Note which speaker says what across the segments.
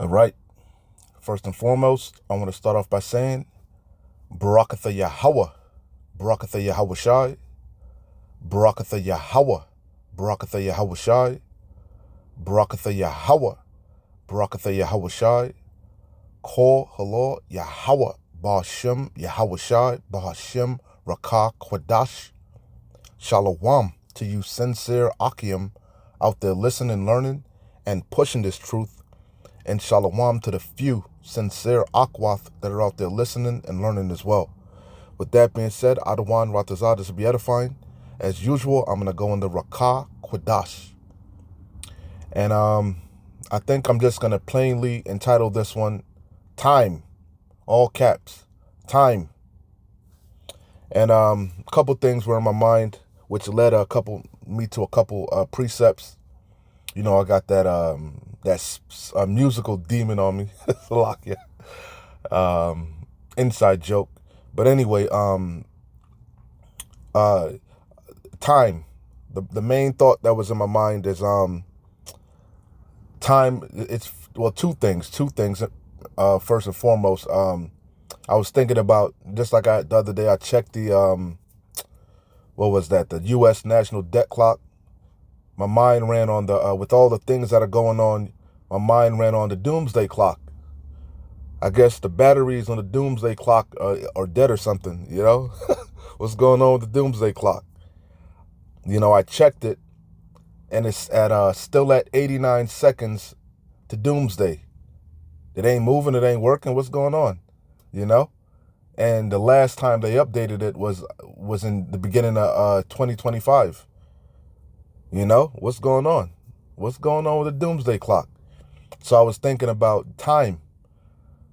Speaker 1: All right. First and foremost, I want to start off by saying, Barakatha Yahweh, Barakatha Yahweh Shai, Barakatha Yahweh, Barakatha Yahweh Shai, Barakatha Yahweh, Barakatha Yahweh Shai, Kol Halor Yahweh, Bahashem Yahweh Shai, Bahashem Rakah Kwadash. Shalom to you sincere Akim out there listening, learning, and pushing this truth. And shalom to the few sincere Akwath that are out there listening and learning as well. With that being said, Adawan Ratazad is be edifying. As usual, I'm going to go into Rakah Kwadash. And I think I'm just going to plainly entitle this one, Time. All caps. Time. And a couple things were in my mind, which led me to a couple precepts. You know, I got that musical demon on me. Salakia. Inside joke. But anyway, time. The main thought that was in my mind is time. It's two things. First and foremost, I was thinking about, just like the other day, I checked the what was that? The U.S. National Debt Clock. My mind ran on with all the things that are going on, my mind ran on the doomsday clock. I guess the batteries on the doomsday clock are dead or something, you know? What's going on with the doomsday clock? You know, I checked it, and it's still at 89 seconds to doomsday. It ain't moving, it ain't working. What's going on? You know? And the last time they updated it was in the beginning of 2025. You know, what's going on? What's going on with the doomsday clock? So I was thinking about time,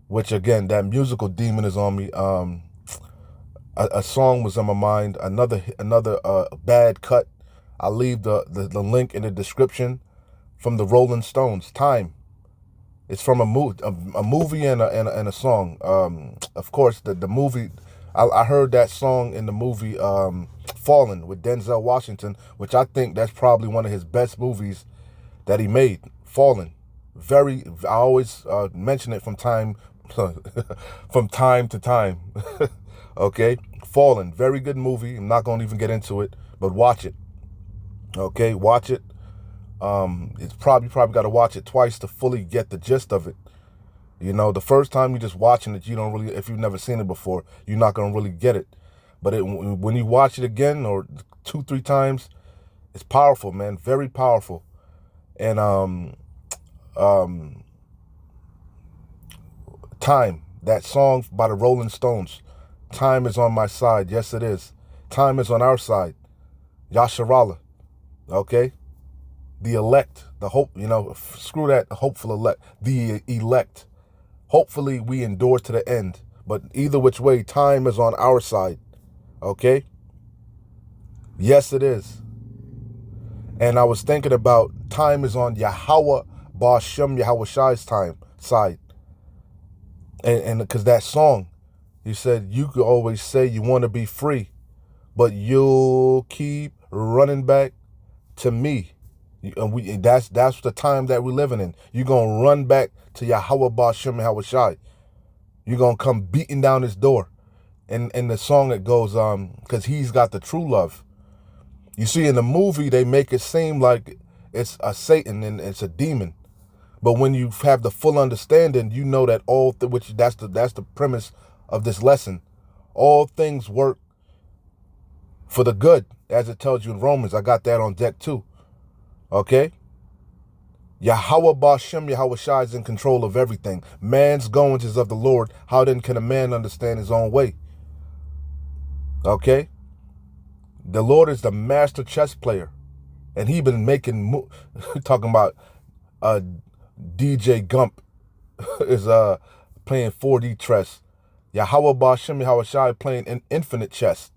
Speaker 1: which again, that musical demon is on me. A song was on my mind. Another bad cut. I'll leave the link in the description from the Rolling Stones. Time. It's from a movie and a song. Of course, the movie. I heard that song in the movie Fallen with Denzel Washington, which I think that's probably one of his best movies that he made. Fallen. I always mention it from time to time. Okay? Fallen. Very good movie. I'm not going to even get into it, but watch it. Okay? Watch it. It's probably got to watch it twice to fully get the gist of it. You know, the first time you're just watching it, you don't really, if you've never seen it before, you're not going to really get it. But when you watch it again or 2-3 times, it's powerful, man. Very powerful. And Time, that song by the Rolling Stones. Time is on my side. Yes, it is. Time is on our side. Yasharallah. Okay? The elect, the hope, you know, screw that hopeful elect. The elect. Hopefully we endure to the end. But either which way, time is on our side. Okay? Yes, it is. And I was thinking about time is on Yahweh Ba'ashem Yahweh Shai's side. And because that song, you said you could always say you want to be free, but you'll keep running back to me. And that's the time that we're living in. You're going to run back to Yahweh Ba'ashem Yahweh Shai. You're going to come beating down his door. And in the song it goes, because he's got the true love. You see, in the movie, they make it seem like it's a Satan and it's a demon. But when you have the full understanding, you know that that's the premise of this lesson. All things work for the good, as it tells you in Romans. I got that on deck too. Okay? Yahweh Ba'ashem Yahweh Shai is in control of everything. Man's goings is of the Lord. How then can a man understand his own way? Okay? The Lord is the master chess player. And he been making, talking about DJ Gump is playing 4D chess. Yahweh Ba'ashem Yahweh Shai playing in infinite chess.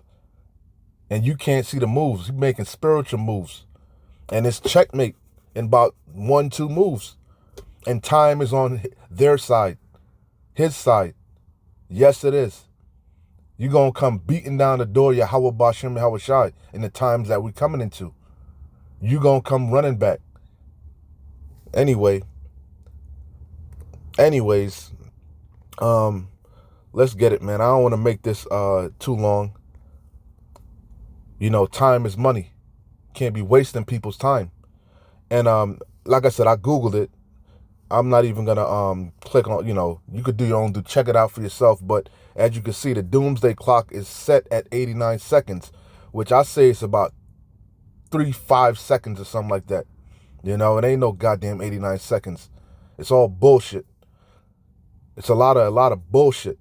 Speaker 1: And you can't see the moves. He's making spiritual moves. And it's checkmate in about 1-2 moves. And time is on their side. His side. Yes, it is. You're going to come beating down the door, Yahweh Ba'ashem Yahweh Shai, in the times that we're coming into. You're going to come running back. Anyway, Anyways, let's get it, man. I don't want to make this too long. Time is money. Can't be wasting people's time. And like I said, I Googled it. I'm not even gonna click on, you could do your own, check it out for yourself. But as you can see, the doomsday clock is set at 89 seconds, which I say is about 5 seconds or something like that. It ain't no goddamn 89 seconds. It's all bullshit. It's a lot of bullshit.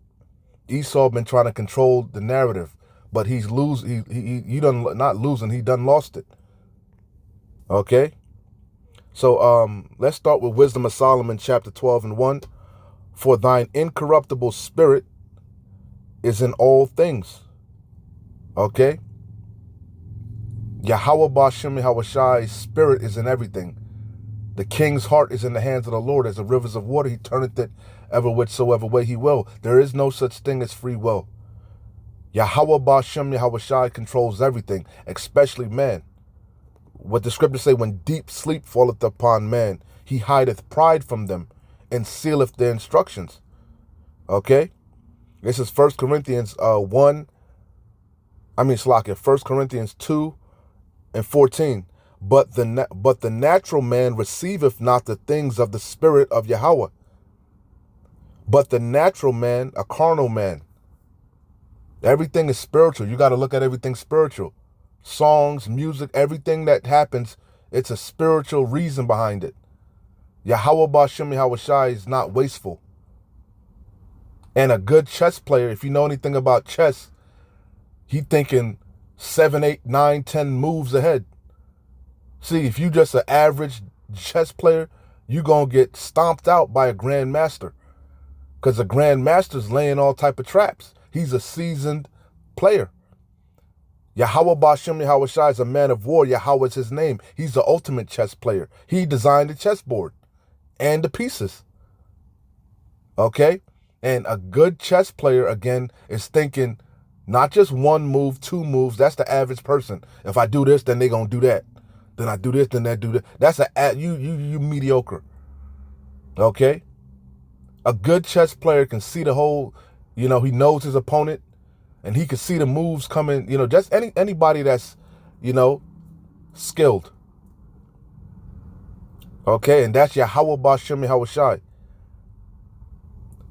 Speaker 1: Esau been trying to control the narrative, but he done not losing, he done lost it. Okay? So let's start with Wisdom of Solomon, chapter 12 and 1. For thine incorruptible spirit is in all things. Okay? Yahweh Bashem Yahushai's spirit is in everything. The king's heart is in the hands of the Lord. As the rivers of water, he turneth it ever whichsoever way he will. There is no such thing as free will. Yahweh Bashem Yahushai controls everything, especially man. What the scriptures say, when deep sleep falleth upon man, he hideth pride from them and sealeth their instructions. Okay? This is 1 Corinthians 1 Corinthians 2 and 14. But the natural man receiveth not the things of the spirit of Yahweh. But the natural man, a carnal man. Everything is spiritual. You got to look at everything spiritual. Songs, music, everything that happens, it's a spiritual reason behind it. Yahweh Bashem Yahushai is not wasteful. And a good chess player, if you know anything about chess, he thinking 7, 8, 9, 10 moves ahead. See, if you just an average chess player, you going to get stomped out by a grandmaster. Because a grandmaster's laying all type of traps. He's a seasoned player. Yahweh Bashem Yahushai is a man of war. Yahweh is his name. He's the ultimate chess player. He designed the chessboard and the pieces. Okay? And a good chess player, again, is thinking not just one move, 2 moves. That's the average person. If I do this, then they're going to do that. Then I do this, then they do that. That's you mediocre. Okay? A good chess player can see the whole, he knows his opponent. And he could see the moves coming, just anybody that's, skilled. Okay, and that's Yahweh Bashem Yahushai.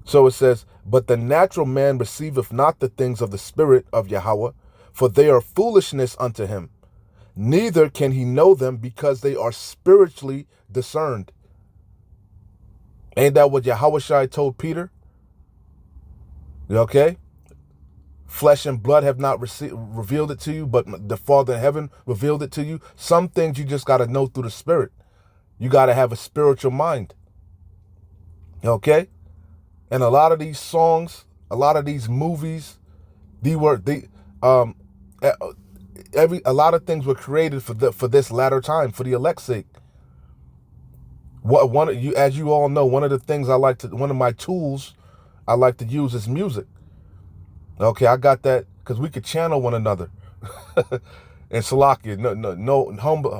Speaker 1: So it says, but the natural man receiveth not the things of the spirit of Yahweh, for they are foolishness unto him. Neither can he know them, because they are spiritually discerned. Ain't that what Yahushai told Peter? Okay? Flesh and blood have not revealed it to you, but the Father in heaven revealed it to you. Some things you just got to know through the spirit. You got to have a spiritual mind. Okay? And a lot of these songs, a lot of these movies, a lot of things were created for this latter time, for the elect's sake. As you all know, one of the things one of my tools I like to use is music. Okay, I got that because we could channel one another. And Salakia,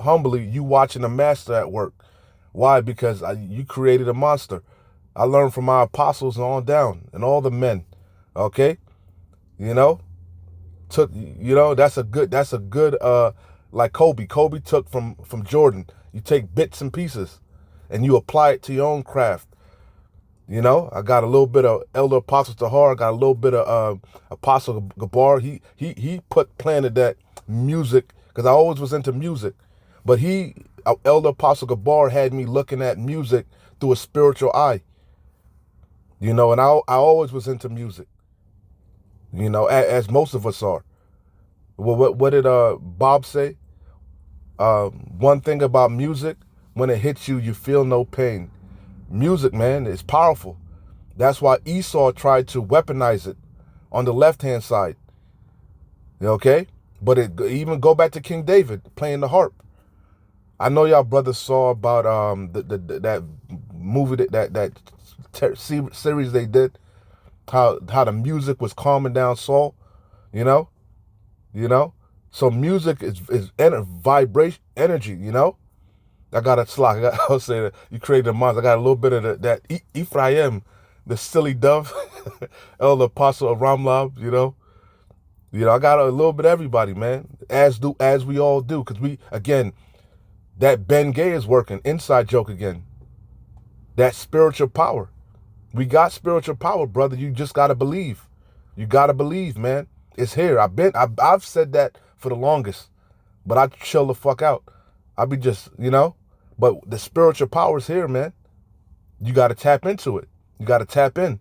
Speaker 1: humbly, you watching a master at work. Why? Because you created a monster. I learned from my apostles and on down, and all the men. Okay, that's a good like Kobe. Kobe took from Jordan. You take bits and pieces, and you apply it to your own craft. I got a little bit of Elder Apostle Tahar. I got a little bit of Apostle Gabar. He planted that music, because I always was into music. But Elder Apostle Gabar had me looking at music through a spiritual eye. And I always was into music. As most of us are. Well, what did Bob say? One thing about music, when it hits you, you feel no pain. Music, man, is powerful. That's why Esau tried to weaponize it on the left-hand side. Okay? But even go back to King David playing the harp. I know y'all brothers saw about that movie, that series they did, how the music was calming down Saul, So music is vibration, energy, I got a slack. I'll say that you created a monster. I got a little bit of that Ephraim, the silly dove, Elder Apostle of Ramlab, I got a little bit of everybody, man. As we all do. Because we, again, that Ben Gay is working. Inside joke again. That spiritual power. We got spiritual power, brother. You just gotta believe. You gotta believe, man. It's here. I've said that for the longest. But I chill the fuck out. I be just, But the spiritual power is here, man. You gotta tap into it. You gotta tap in.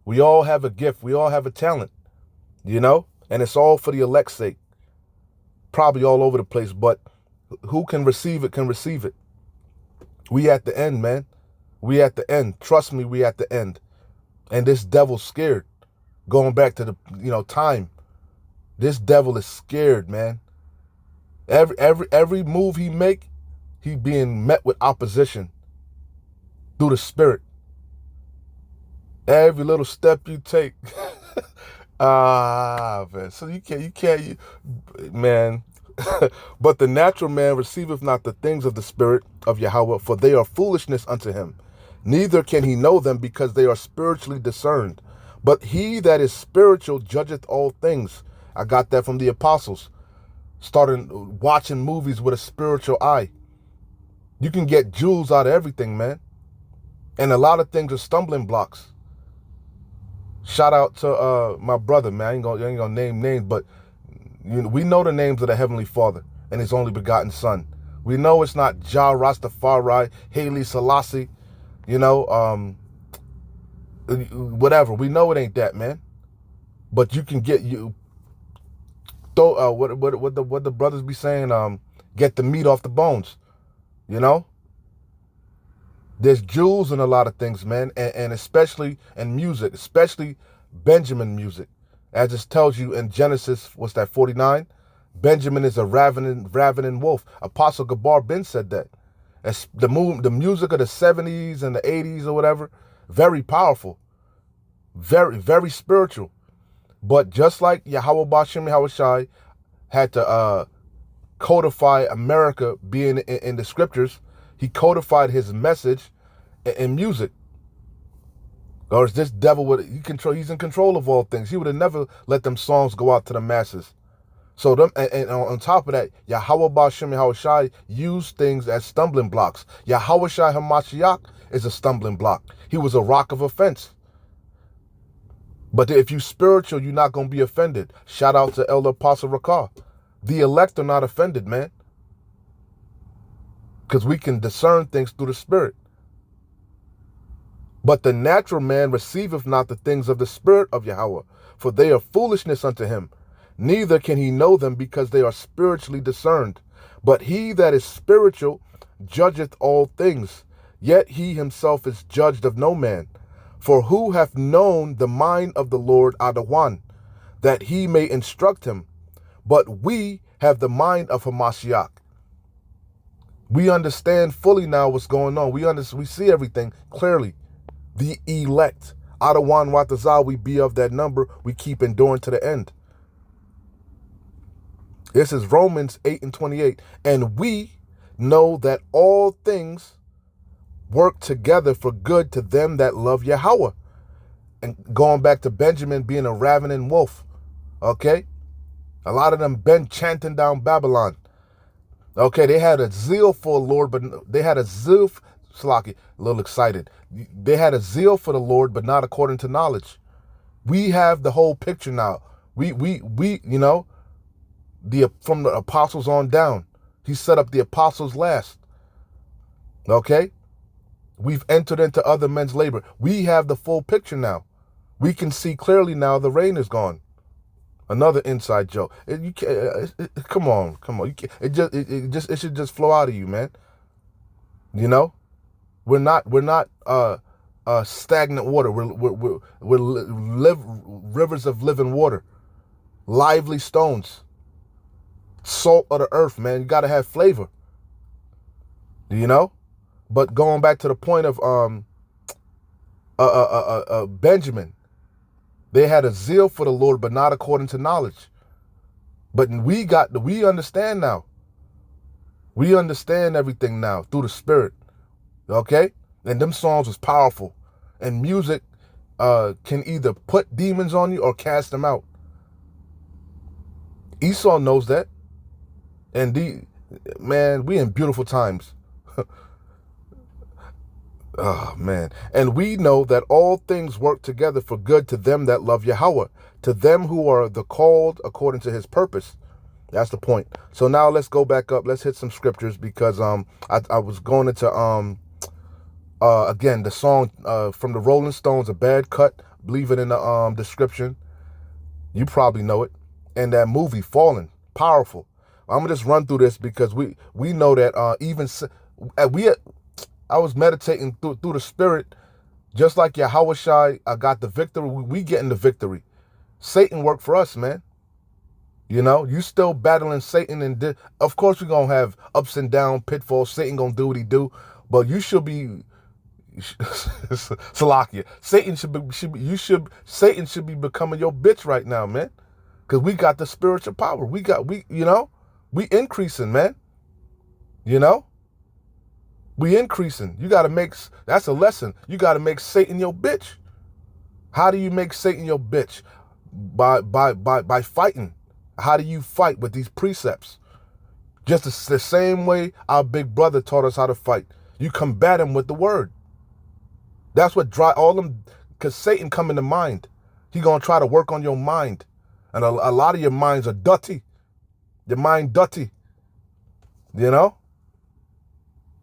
Speaker 1: We all have a gift. We all have a talent. And it's all for the elect's sake. Probably all over the place, but who can receive it can receive it. We at the end, man. We at the end. Trust me, we at the end. And this devil's scared. Going back to the, time. This devil is scared, man. Every move he make, he being met with opposition through the spirit. Every little step you take. Man. So man. But the natural man receiveth not the things of the spirit of Yahweh, for they are foolishness unto him. Neither can he know them, because they are spiritually discerned. But he that is spiritual judgeth all things. I got that from the apostles. Started watching movies with a spiritual eye. You can get jewels out of everything, man. And a lot of things are stumbling blocks. Shout out to my brother, man. I ain't gonna name names, but we know the names of the Heavenly Father and His only begotten Son. We know it's not Jah Rastafari, Haile Selassie, whatever. We know it ain't that, man. But you can get what the brothers be saying, get the meat off the bones, There's jewels in a lot of things, man, and especially in music, especially Benjamin music. As it tells you in Genesis, what's that, 49? Benjamin is a ravening wolf. Apostle Gabar Ben said that. As the music of the 70s and the 80s or whatever, very powerful, very, very spiritual. But just like Yahweh Bashim Yahushai had to codify America being in the scriptures, he codified his message in music. Or is this devil he's in control of all things. He would have never let them songs go out to the masses. So and on top of that, Yahweh Bashim Yahushai used things as stumbling blocks. Yahweh Shai Hamashiach is a stumbling block. He was a rock of offense. But if you spiritual, you're not going to be offended. Shout out to Elder Apostle Rakar. The elect are not offended, man. Because we can discern things through the spirit. But the natural man receiveth not the things of the spirit of Yahweh, for they are foolishness unto him. Neither can he know them, because they are spiritually discerned. But he that is spiritual judgeth all things, yet he himself is judged of no man. For who hath known the mind of the Lord Adawan, that he may instruct him? But we have the mind of Hamashiach. We understand fully now what's going on. We see everything clearly. The elect. Adawan Watazal, we be of that number. We keep enduring to the end. This is Romans 8:28. And we know that all things work together for good to them that love Yahweh. And going back to Benjamin being a ravening wolf. Okay? A lot of them been chanting down Babylon. Okay, they had a zeal for the Lord, but they had a zeal, Slaki, a little excited. They had a zeal for the Lord, but not according to knowledge. We have the whole picture now. We from the apostles on down. He set up the apostles last. Okay? We've entered into other men's labor. We have the full picture now. We can see clearly now the rain is gone. Another inside joke. Come on. It should just flow out of you, man. We're not stagnant water. We're rivers of living water, lively stones, salt of the earth, man. You gotta have flavor. But going back to the point of Benjamin, they had a zeal for the Lord, but not according to knowledge. But we understand now. We understand everything now through the Spirit, okay? And them songs was powerful. And music can either put demons on you or cast them out. Esau knows that. And man, we in beautiful times. Oh, man. And we know that all things work together for good to them that love Yahweh, to them who are the called according to his purpose. That's the point. So now let's go back up. Let's hit some scriptures because I was going into again the song from the Rolling Stones, A Bad Cut. Leave it in the description. You probably know it. And that movie, Fallen, powerful. I'm gonna just run through this because we know that I was meditating through the Spirit, just like Yahweh Shai. I got the victory. We getting the victory. Satan worked for us, man. You know, you still battling Satan, and of course we're gonna have ups and downs, pitfalls. Satan gonna do what he do, but you should be Salakia. Satan should be becoming your bitch right now, man. Because we got the spiritual power. We increasing, man. You know? We increasing. You gotta that's a lesson. You gotta make Satan your bitch. How do you make Satan your bitch? By fighting. How do you fight with these precepts? Just the same way our big brother taught us how to fight. You combat him with the word. That's what drive all them, because Satan come in the mind. He gonna try to work on your mind. And a lot of your minds are dirty. Your mind dirty. You know?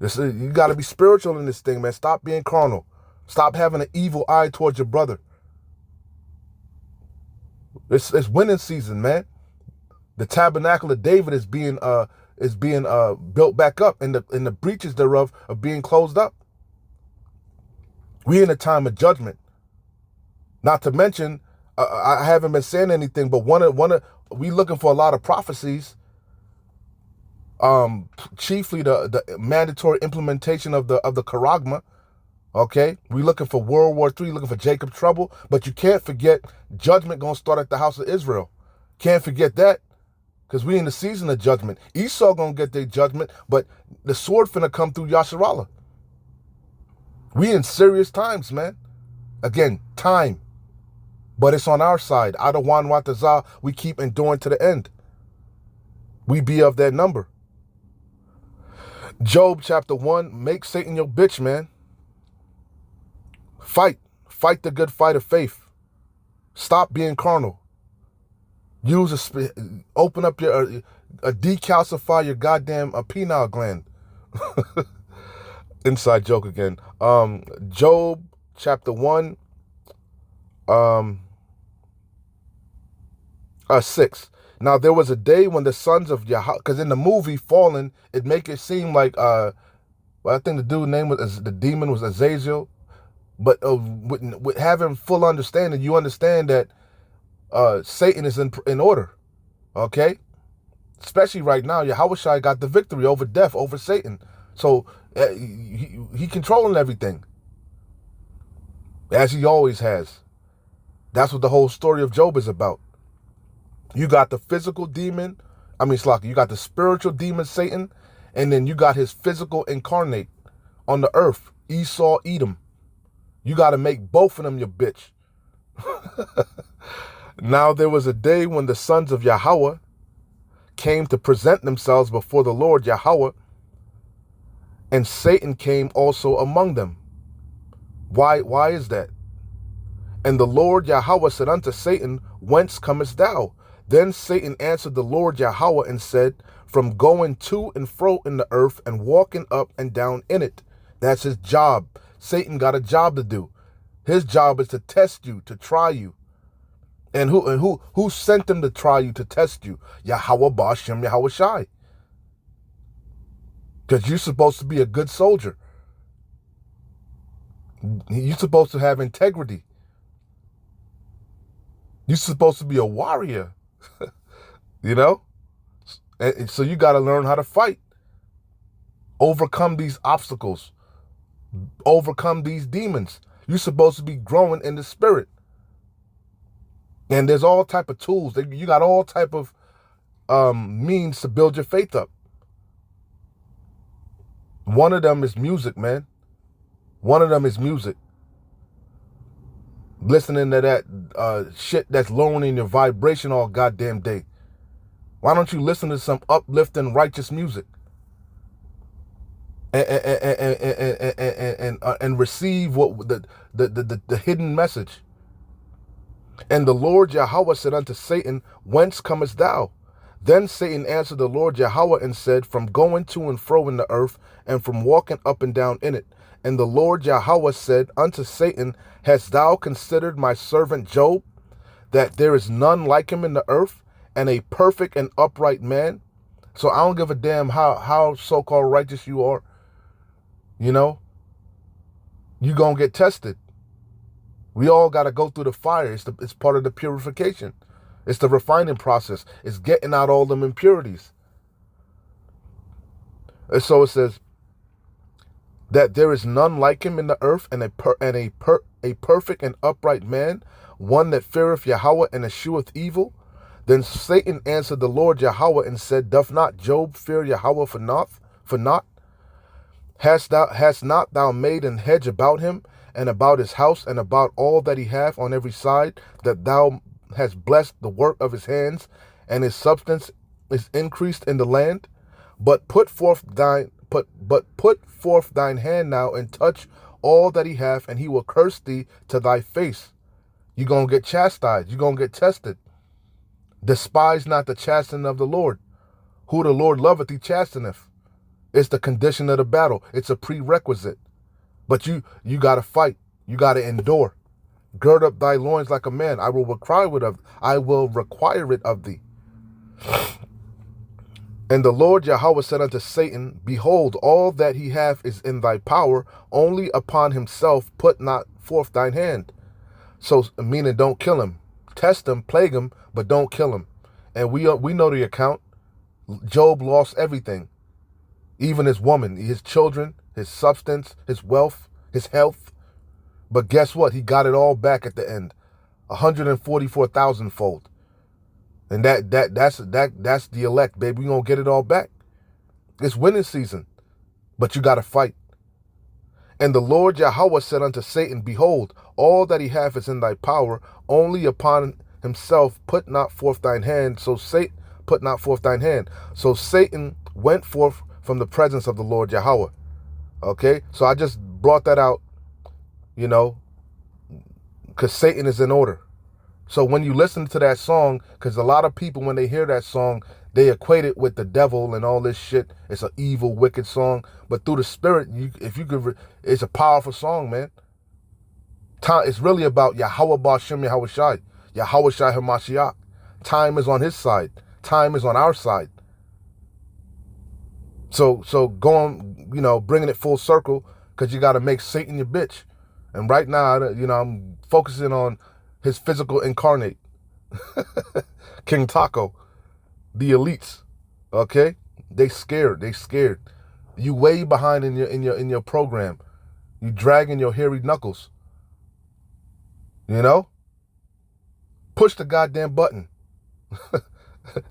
Speaker 1: You gotta be spiritual in this thing, man. Stop being carnal. Stop having an evil eye towards your brother. It's winning season, man. The tabernacle of David is being built back up, and the breaches thereof are being closed up. We in a time of judgment. Not to mention, I haven't been saying anything, but we looking for a lot of prophecies. Chiefly the mandatory implementation of the charagma. Okay, we looking for World War III, looking for Jacob trouble, but you can't forget judgment gonna start at the house of Israel. Can't forget that. Because we in the season of judgment. Esau gonna get their judgment, but the sword finna come through Yasharallah. We in serious times, man. Again, time. But it's on our side. Adawan Watazah, we keep enduring to the end. We be of that number. Job chapter 1, make Satan your bitch, man. Fight the good fight of faith. Stop being carnal. Open up decalcify your goddamn penile gland. Inside joke again. Job chapter 1, 6. Now there was a day when the sons of Yahweh, because in the movie Fallen, it make it seem like I think the dude's name the demon was Azazel, but with having full understanding, you understand that Satan is in order, okay? Especially right now, Yahweh Shai got the victory over death, over Satan. So he controlling everything, as he always has. That's what the whole story of Job is about. You got the physical demon, you got the spiritual demon, Satan, and then you got his physical incarnate on the earth, Esau, Edom. You got to make both of them your bitch. Now there was a day when the sons of Yahweh came to present themselves before the Lord Yahweh, and Satan came also among them. Why is that? And the Lord Yahweh said unto Satan, whence comest thou? Then Satan answered the Lord Yahweh and said, from going to and fro in the earth and walking up and down in it. That's his job. Satan got a job to do. His job is to test you, to try you. And who sent him to try you, to test you? Yahweh Bashem Yahweh Shai. Because you're supposed to be a good soldier. You're supposed to have integrity. You're supposed to be a warrior. You know? And so you got to learn how to fight. Overcome these obstacles. Overcome these demons. You're supposed to be growing in the spirit. And there's all type of tools. You got all type of means to build your faith up. One of them is music, man. One of them is music. Listening to that shit that's lowering your vibration all goddamn day. Why don't you listen to some uplifting, righteous music and receive what the hidden message? And the Lord Yahweh said unto Satan, Whence comest thou? Then Satan answered the Lord Yahweh and said, From going to and fro in the earth, and from walking up and down in it. And the Lord Yahweh said unto Satan, Hast thou considered my servant Job, that there is none like him in the earth, and a perfect and upright man? So I don't give a damn how so-called righteous you are. You know, you gonna get tested. We all got to go through the fire. It's part of the purification. It's the refining process. It's getting out all them impurities. And so it says that there is none like him in the earth, and a perfect and upright man, one that feareth Yahweh and escheweth evil. Then Satan answered the Lord Yahweh and said, Doth not Job fear Yahweh for naught? Hast not thou made an hedge about him, and about his house, and about all that he hath on every side, that thou hast blessed the work of his hands, and his substance is increased in the land? But put forth thine hand now, and touch all that he hath, and he will curse thee to thy face. You're going to get chastised. You're going to get tested. Despise not the chastening of the Lord. Who the Lord loveth, he chasteneth. It's the condition of the battle. It's a prerequisite. But you got to fight. You got to endure. Gird up thy loins like a man. I will require it of thee. And the Lord Yahweh said unto Satan, Behold, all that he hath is in thy power. Only upon himself put not forth thine hand. So, meaning don't kill him. Test him, plague him, but don't kill him. And we know the account. Job lost everything. Even his woman, his children, his substance, his wealth, his health. But guess what? He got it all back at the end. 144,000-fold. And that's the elect, baby. We're going to get it all back. It's winning season. But you got to fight. And the Lord Yahweh said unto Satan, Behold, all that he hath is in thy power. Only upon himself put not forth thine hand. So Satan went forth from the presence of the Lord Yahweh. Okay? So I just brought that out, because Satan is in order. So when you listen to that song, because a lot of people, when they hear that song, they equate it with the devil and all this shit. It's an evil, wicked song. But through the spirit, it's a powerful song, man. It's really about Yahweh Ba'Shem Yahweh Shai. Yahweh Shai HaMashiach. Time is on his side. Time is on our side. So going, bringing it full circle, because you got to make Satan your bitch. And right now, I'm focusing on his physical incarnate, King Taco, the elites. Okay, they scared. You way behind in your program. You dragging your hairy knuckles. Push the goddamn button.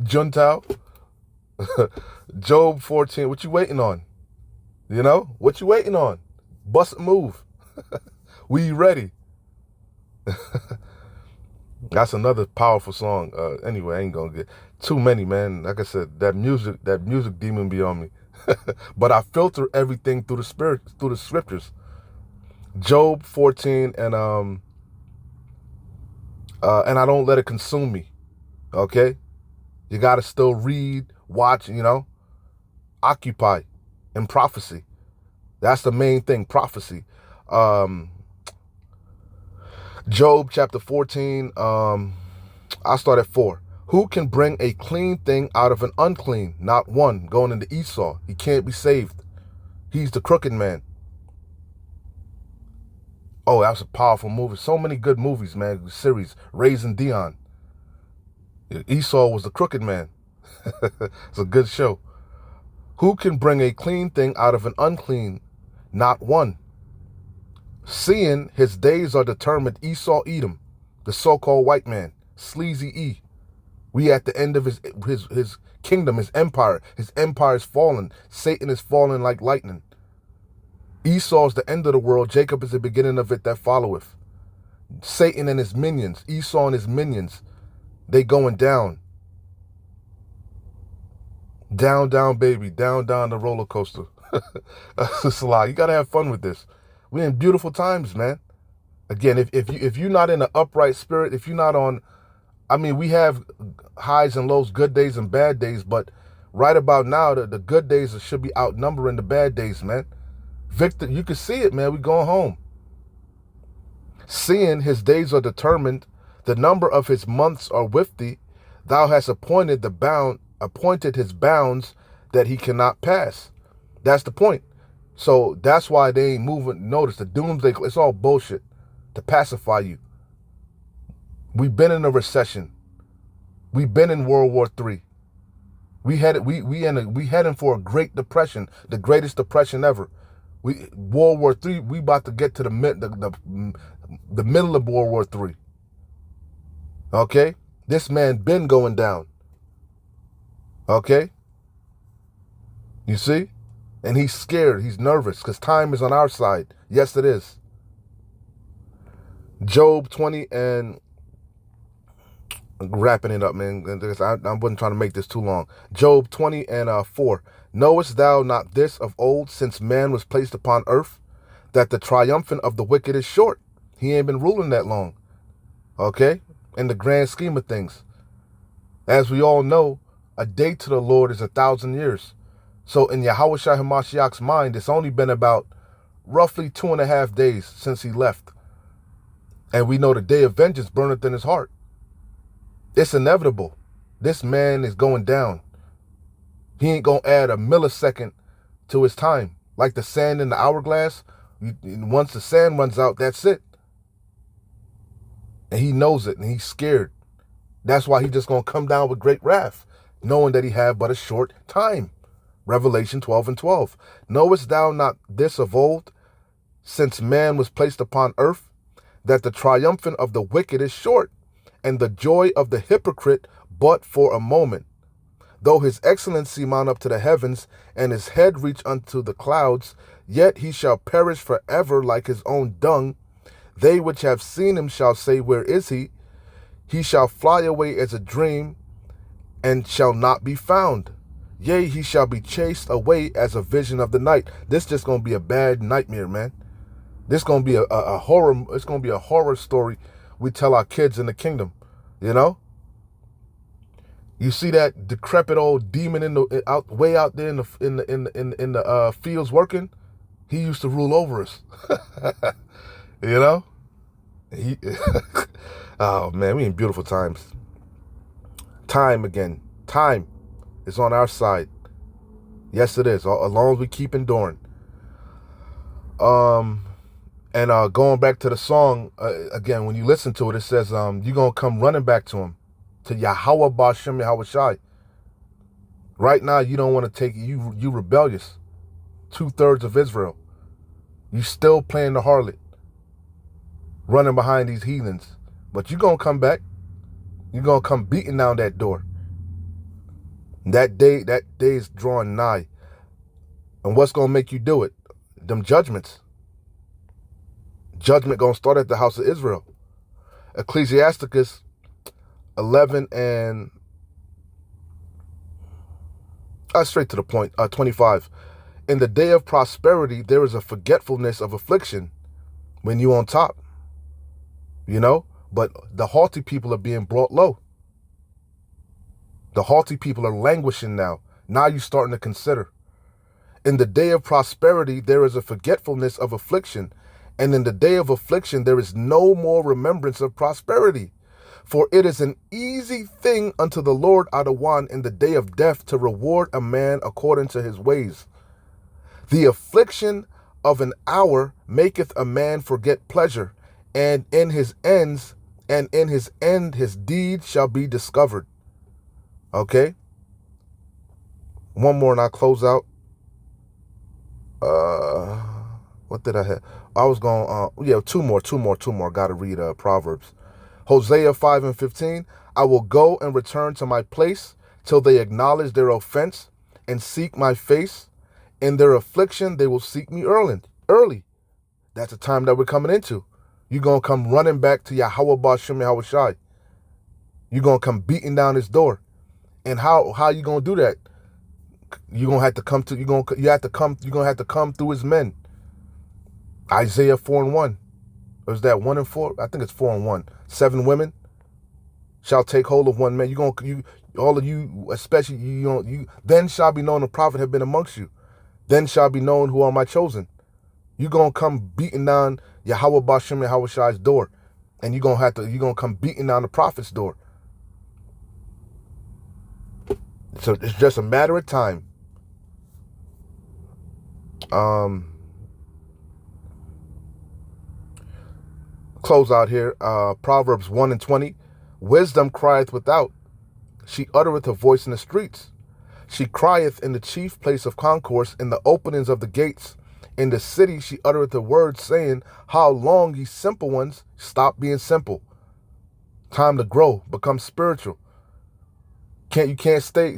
Speaker 1: Juntao. Job 14. What you waiting on? What you waiting on? Bust a move. We ready. That's another powerful song. Anyway, I ain't gonna get too many, man. Like I said, that music demon be on me. But I filter everything through the spirit, through the scriptures. Job 14, and I don't let it consume me. Okay? You gotta still read, watch, occupy in prophecy. That's the main thing, prophecy. Job chapter 14, I'll start at 4. Who can bring a clean thing out of an unclean? Not one. Going into Esau. He can't be saved. He's the crooked man. Oh, that's a powerful movie. So many good movies, man. Series. Raising Dion. Esau was the crooked man. It's a good show. Who can bring a clean thing out of an unclean? Not one. Seeing his days are determined, Esau Edom, the so-called white man, sleazy E. We at the end of his kingdom, his empire. His empire is fallen. Satan is falling like lightning. Esau is the end of the world. Jacob is the beginning of it that followeth. Satan and his minions, Esau and his minions, they going down. Down, down, baby. Down, down the roller coaster. It's a lot. You got to have fun with this. We're in beautiful times, man. Again, if you're not in an upright spirit, if you're not on, I mean, we have highs and lows, good days and bad days, but right about now, the good days should be outnumbering the bad days, man. Victor, you can see it, man. We going home. Seeing his days are determined, the number of his months are with thee. Thou hast appointed his bounds that he cannot pass. That's the point. So that's why they ain't moving. Notice the doomsday, it's all bullshit to pacify you. We've been in a recession. We've been in World War III. We heading for a Great Depression, the greatest depression ever. World War III. We about to get to the middle of World War III. Okay, this man been going down. Okay, you see, and he's scared. He's nervous because time is on our side. Yes, it is. Job 20 and wrapping it up, man. I wasn't trying to make this too long. Job 20 and 4. Knowest thou not this of old, since man was placed upon earth, that the triumphant of the wicked is short? He ain't been ruling that long. Okay? In the grand scheme of things. As we all know, a day to the Lord is 1,000 years. So in Yahushua HaMashiach's mind, it's only been about roughly 2.5 days since he left. And we know the day of vengeance burneth in his heart. It's inevitable. This man is going down. He ain't going to add a millisecond to his time. Like the sand in the hourglass, once the sand runs out, that's it. And he knows it, and he's scared. That's why he's just going to come down with great wrath, knowing that he had but a short time. Revelation 12 and 12. Knowest thou not this of old, since man was placed upon earth, that the triumphant of the wicked is short, and the joy of the hypocrite but for a moment? Though his excellency mount up to the heavens, and his head reach unto the clouds, yet he shall perish forever like his own dung. They which have seen him shall say, where is he? He shall fly away as a dream, and shall not be found. Yea, he shall be chased away as a vision of the night. This just going to be a bad nightmare, man. This going to be a horror. It's going to be a horror story we tell our kids in the kingdom. You know. You see that decrepit old demon way out there in the fields working. He used to rule over us. You know. Oh man, we in beautiful times. Time again. Time is on our side. Yes, it is. As long as we keep enduring. And going back to the song, again, when you listen to it, it says, you're going to come running back to him, to Yahweh Bashem Yahweh Shai. Right now, you don't want to take it. You rebellious. 2/3 of Israel. You still playing the harlot. Running behind these heathens. But you're going to come back. You're going to come beating down that door. That day is drawing nigh. And what's going to make you do it? Them judgments. Judgment going to start at the house of Israel. Ecclesiasticus 11 and straight to the point, 25. In the day of prosperity, there is a forgetfulness of affliction when you on top. You know, but the haughty people are being brought low. The haughty people are languishing now. Now you're starting to consider. In the day of prosperity, there is a forgetfulness of affliction. And in the day of affliction, there is no more remembrance of prosperity. For it is an easy thing unto the Lord Adawan in the day of death to reward a man according to his ways. The affliction of an hour maketh a man forget pleasure, and in his end his deed shall be discovered. Okay? One more and I'll close out. What did I have? I was going, two more. Gotta read Proverbs. Hosea 5 and 15. I will go and return to my place till they acknowledge their offense and seek my face. In their affliction, they will seek me early. early. That's the time that we're coming into. You're going to come running back to Yahweh Bashem Yahweh Shai. You're going to come beating down his door. And how you going to do that? You're going to have to come to, you're going to have to come through his men. Isaiah 4:1. Or is that 1:4? I think it's 4:1. 7 women shall take hold of one man. All of you, especially you, then shall be known the prophet have been amongst you. Then shall be known who are my chosen. You're gonna come beating down Yahweh Bashem Yahweh Shai's door. And you're gonna come beating down the prophet's door. So it's just a matter of time. Close out here. Proverbs 1:20. Wisdom crieth without. She uttereth her voice in the streets. She crieth in the chief place of concourse, in the openings of the gates. In the city she uttereth the words, saying, how long, ye simple ones? Stop being simple. Time to grow, become spiritual. You can't stay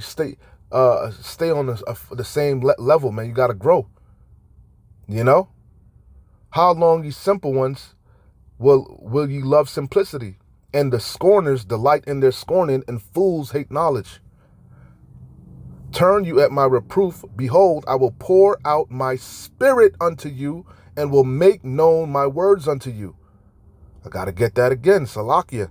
Speaker 1: on the same level, man. You got to grow. You know? How long, ye simple ones, will ye love simplicity? And the scorners delight in their scorning, and fools hate knowledge. Turn you at my reproof. Behold, I will pour out my spirit unto you, and will make known my words unto you. I got to get that again. Salakia.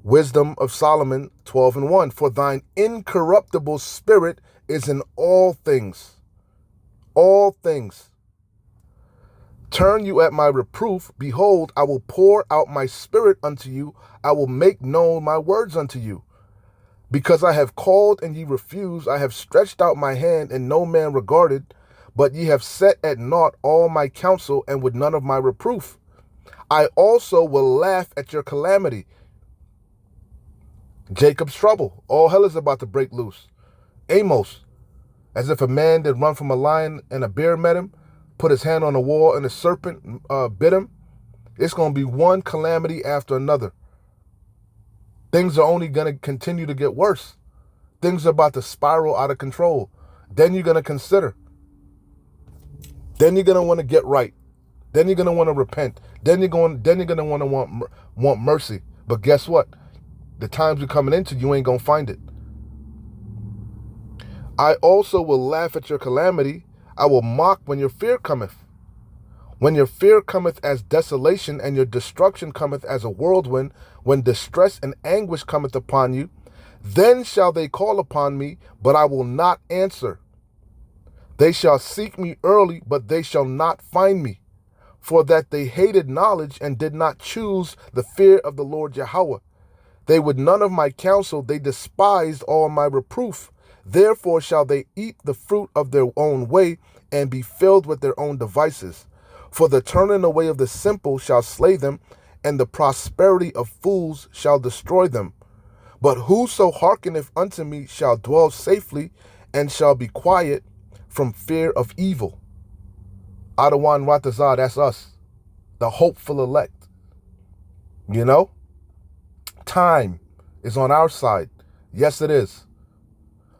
Speaker 1: Wisdom of Solomon 12:1. For thine incorruptible spirit is in all things. All things. Turn you at my reproof. Behold, I will pour out my spirit unto you. I will make known my words unto you. Because I have called and ye refused, I have stretched out my hand and no man regarded, but ye have set at naught all my counsel and with none of my reproof. I also will laugh at your calamity. Jacob's trouble. All hell is about to break loose. Amos. As if a man did run from a lion and a bear met him, put his hand on a wall and a serpent bit him. It's going to be one calamity after another. Things are only going to continue to get worse. Things are about to spiral out of control. Then you're going to consider. Then you're going to want to get right. Then you're going to want to repent. Then you're going to want mercy. But guess what? The times you're coming into, you ain't going to find it. I also will laugh at your calamity. I will mock when your fear cometh. When your fear cometh as desolation, and your destruction cometh as a whirlwind, when distress and anguish cometh upon you, then shall they call upon me, but I will not answer. They shall seek me early, but they shall not find me. For that they hated knowledge and did not choose the fear of the Lord Yahweh. They would none of my counsel, they despised all my reproof. Therefore shall they eat the fruit of their own way, and be filled with their own devices. For the turning away of the simple shall slay them, and the prosperity of fools shall destroy them. But whoso hearkeneth unto me shall dwell safely, and shall be quiet from fear of evil. Adawan Ratazah, that's us, the hopeful elect. You know? Time is on our side. Yes, it is.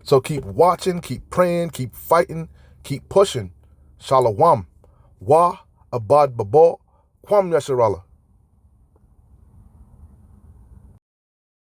Speaker 1: So keep watching, keep praying, keep fighting, keep pushing. Shalom. Wa abad babo. Kwam yasharallah.